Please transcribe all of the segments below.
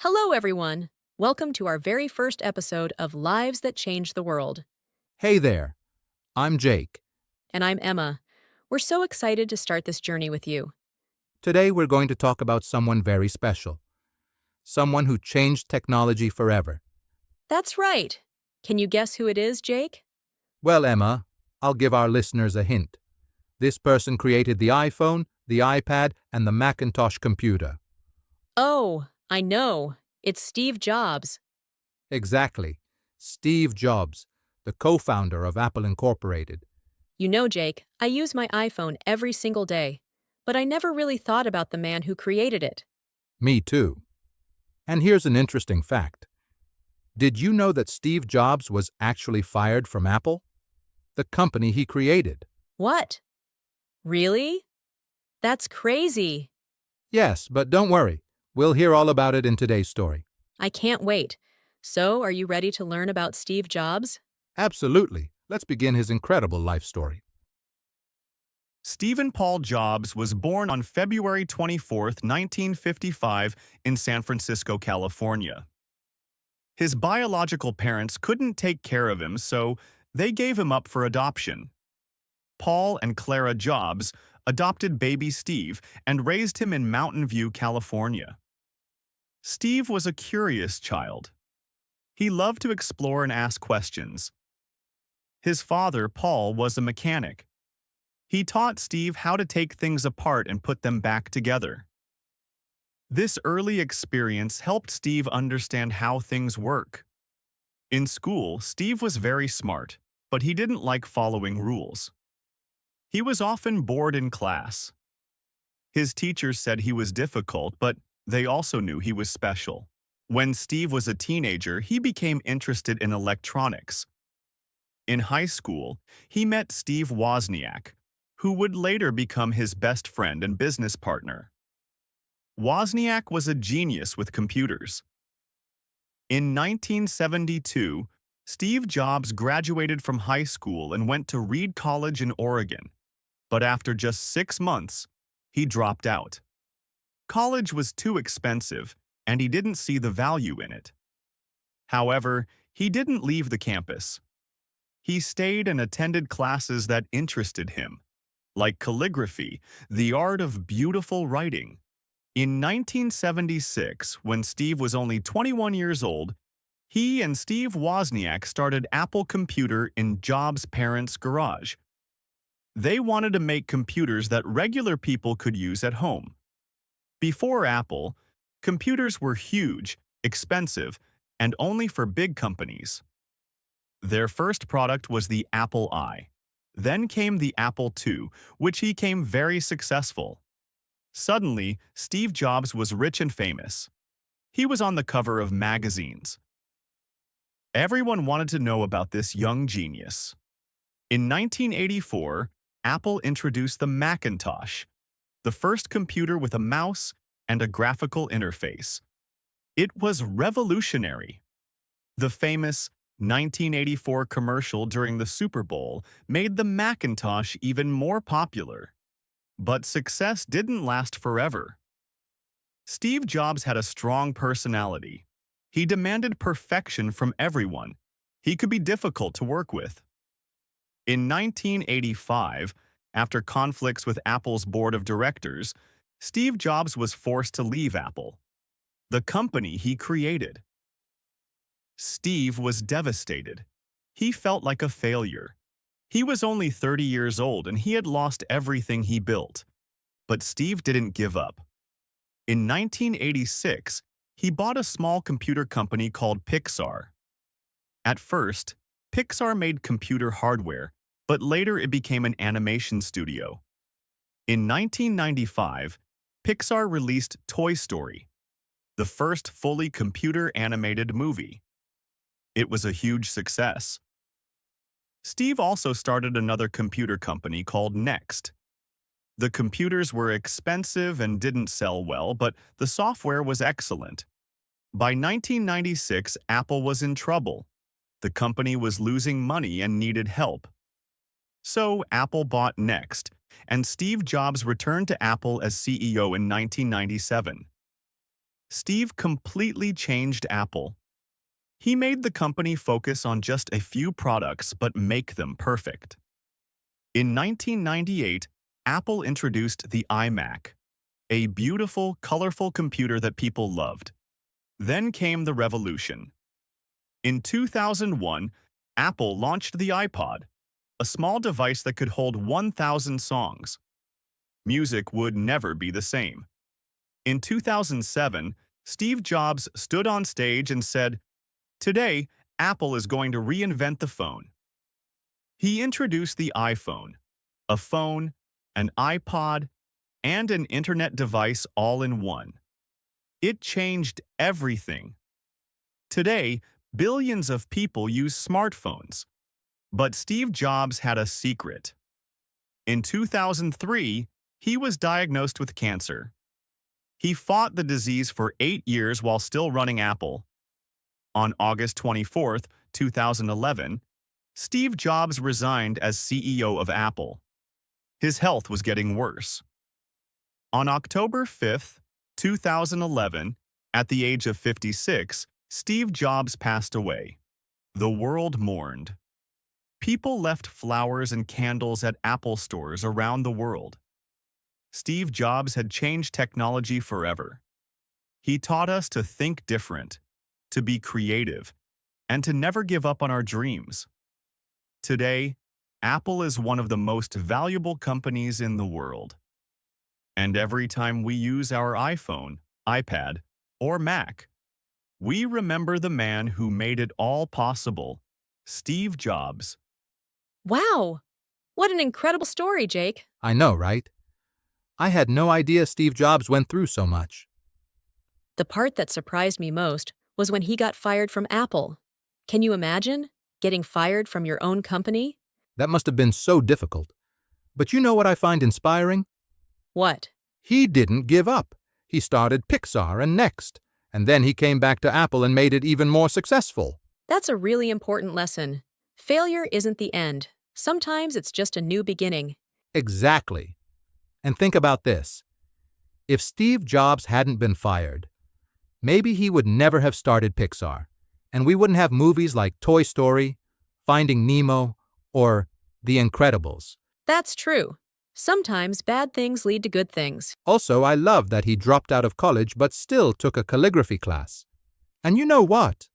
Hello, everyone. Welcome to our very first episode of Lives That Change the World. Hey there, I'm Jake. And I'm Emma. We're so excited to start this journey with you. Today we're going to talk about someone very special. Someone who changed technology forever. That's right. Can you guess who it is, Jake? Well, Emma, I'll give our listeners a hint. This person created the iPhone, the iPad, and the Macintosh computer. Oh, I know. It's Steve Jobs. Exactly. Steve Jobs, the co-founder of Apple Incorporated. You know, Jake, I use my iPhone every single day, but I never really thought about the man who created it. Me too. And here's an interesting fact. Did you know that Steve Jobs was actually fired from Apple? The company he created. What? Really? That's crazy. Yes, but don't worry. We'll hear all about it in today's story. I can't wait. So, are you ready to learn about Steve Jobs? Absolutely. Let's begin his incredible life story. Stephen Paul Jobs was born on February 24, 1955, in San Francisco, California. His biological parents couldn't take care of him, so they gave him up for adoption. Paul and Clara Jobs adopted baby Steve and raised him in Mountain View, California. Steve was a curious child. He loved to explore and ask questions. His father, Paul, was a mechanic. He taught Steve how to take things apart and put them back together. This early experience helped Steve understand how things work. In school, Steve was very smart, but he didn't like following rules. He was often bored in class. His teachers said he was difficult, but they also knew he was special. When Steve was a teenager, he became interested in electronics. In high school, he met Steve Wozniak, who would later become his best friend and business partner. Wozniak was a genius with computers. In 1972, Steve Jobs graduated from high school and went to Reed College in Oregon. But after just 6 months, he dropped out. College was too expensive, and he didn't see the value in it. However, he didn't leave the campus. He stayed and attended classes that interested him, like calligraphy, the art of beautiful writing. In 1976, when Steve was only 21 years old, he and Steve Wozniak started Apple Computer in Jobs' parents' garage. They wanted to make computers that regular people could use at home. Before Apple, computers were huge, expensive, and only for big companies. Their first product was the Apple I. Then came the Apple II, which became very successful. Suddenly, Steve Jobs was rich and famous. He was on the cover of magazines. Everyone wanted to know about this young genius. In 1984, Apple introduced the Macintosh, the first computer with a mouse and a graphical interface. It was revolutionary. The famous 1984 commercial during the Super Bowl made the Macintosh even more popular. But success didn't last forever. Steve Jobs had a strong personality. He demanded perfection from everyone. He could be difficult to work with. In 1985, after conflicts with Apple's board of directors, Steve Jobs was forced to leave Apple, the company he created. Steve was devastated. He felt like a failure. He was only 30 years old and he had lost everything he built. But Steve didn't give up. In 1986, he bought a small computer company called Pixar. At first, Pixar made computer hardware, but later it became an animation studio. In 1995, Pixar released Toy Story, the first fully computer-animated movie. It was a huge success. Steve also started another computer company called Next. The computers were expensive and didn't sell well, but the software was excellent. By 1996, Apple was in trouble. The company was losing money and needed help. So Apple bought Next, and Steve Jobs returned to Apple as CEO in 1997. Steve completely changed Apple. He made the company focus on just a few products but make them perfect. In 1998, Apple introduced the iMac, a beautiful, colorful computer that people loved. Then came the revolution. In 2001, Apple launched the iPod, a small device that could hold 1,000 songs. Music would never be the same. In 2007, Steve Jobs stood on stage and said, "Today, Apple is going to reinvent the phone." He introduced the iPhone, a phone, an iPod, and an internet device all in one. It changed everything. Today, billions of people use smartphones. But Steve Jobs had a secret. In 2003, he was diagnosed with cancer. He fought the disease for 8 years while still running Apple. On August 24, 2011, Steve Jobs resigned as CEO of Apple. His health was getting worse. On October 5, 2011, at the age of 56, Steve Jobs passed away. The world mourned. People left flowers and candles at Apple stores around the world. Steve Jobs had changed technology forever. He taught us to think different, to be creative, and to never give up on our dreams. Today, Apple is one of the most valuable companies in the world. And every time we use our iPhone, iPad, or Mac, we remember the man who made it all possible, Steve Jobs. Wow! What an incredible story, Jake. I know, right? I had no idea Steve Jobs went through so much. The part that surprised me most was when he got fired from Apple. Can you imagine getting fired from your own company? That must have been so difficult. But you know what I find inspiring? What? He didn't give up. He started Pixar and Next, and then he came back to Apple and made it even more successful. That's a really important lesson. Failure isn't the end. Sometimes it's just a new beginning. Exactly. And think about this. If Steve Jobs hadn't been fired, maybe he would never have started Pixar, and we wouldn't have movies like Toy Story, Finding Nemo, or The Incredibles. That's true. Sometimes bad things lead to good things. Also, I love that he dropped out of college but still took a calligraphy class. And you know what?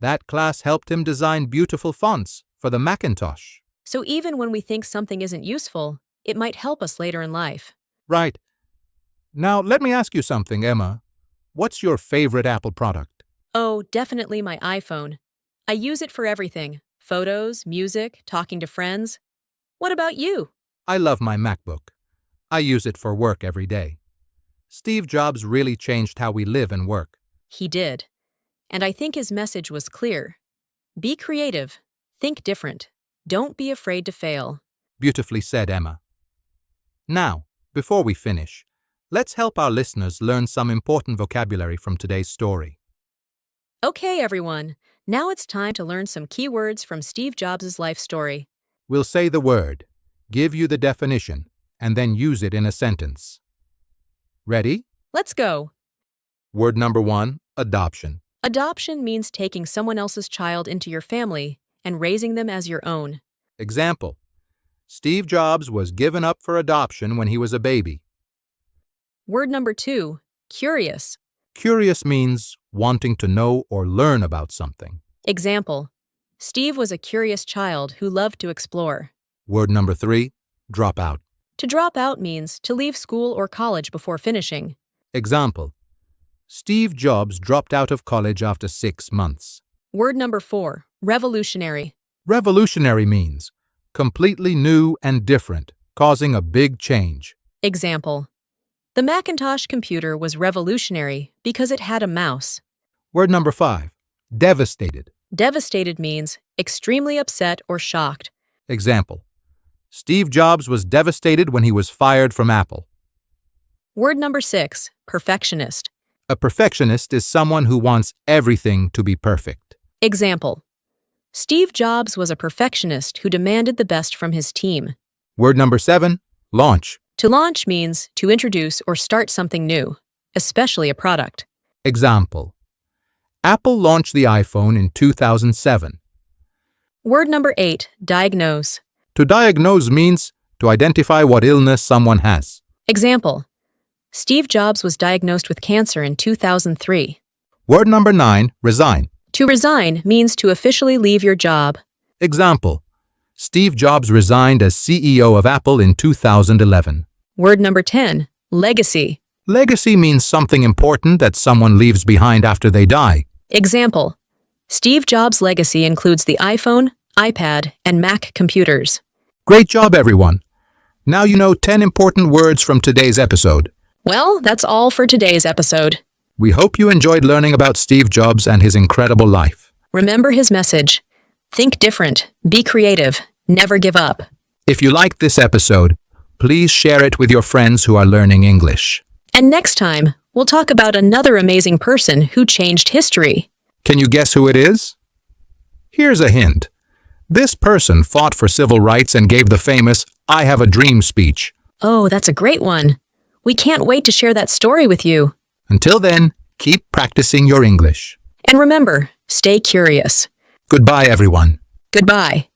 That class helped him design beautiful fonts for the Macintosh. So even when we think something isn't useful, it might help us later in life. Right. Now, let me ask you something, Emma. What's your favorite Apple product? Oh, definitely my iPhone. I use it for everything. Photos, music, talking to friends. What about you? I love my MacBook. I use it for work every day. Steve Jobs really changed how we live and work. He did. And I think his message was clear. Be creative. Think different. Don't be afraid to fail. Beautifully said, Emma. Now, before we finish, let's help our listeners learn some important vocabulary from today's story. Okay, everyone. Now it's time to learn some key words from Steve Jobs' life story. We'll say the word, give you the definition, and then use it in a sentence. Ready? Let's go. Word number 1, adoption. Adoption means taking someone else's child into your family and raising them as your own. Example, Steve Jobs was given up for adoption when he was a baby. Word number 2, curious. Curious means wanting to know or learn about something. Example, Steve was a curious child who loved to explore. Word number 3, drop out. To drop out means to leave school or college before finishing. Example, Steve Jobs dropped out of college after 6 months. Word number 4, revolutionary. Revolutionary means completely new and different, causing a big change. Example, the Macintosh computer was revolutionary because it had a mouse. Word number 5, devastated. Devastated means extremely upset or shocked. Example, Steve Jobs was devastated when he was fired from Apple. Word number 6, perfectionist. A perfectionist is someone who wants everything to be perfect. Example, Steve Jobs was a perfectionist who demanded the best from his team. Word number 7, launch. To launch means to introduce or start something new, especially a product. Example: Apple launched the iPhone in 2007. Word number 8, diagnose. To diagnose means to identify what illness someone has. Example: Steve Jobs was diagnosed with cancer in 2003. Word number 9, resign. To resign means to officially leave your job. Example: Steve Jobs resigned as CEO of Apple in 2011. Word number 10, legacy. Legacy means something important that someone leaves behind after they die. Example: Steve Jobs' legacy includes the iPhone, iPad, and Mac computers. Great job, everyone. Now you know 10 important words from today's episode. Well, that's all for today's episode. We hope you enjoyed learning about Steve Jobs and his incredible life. Remember his message: think different, be creative, never give up. If you liked this episode, please share it with your friends who are learning English. And next time, we'll talk about another amazing person who changed history. Can you guess who it is? Here's a hint. This person fought for civil rights and gave the famous "I Have a Dream" speech. Oh, that's a great one. We can't wait to share that story with you. Until then, keep practicing your English. And remember, stay curious. Goodbye, everyone. Goodbye.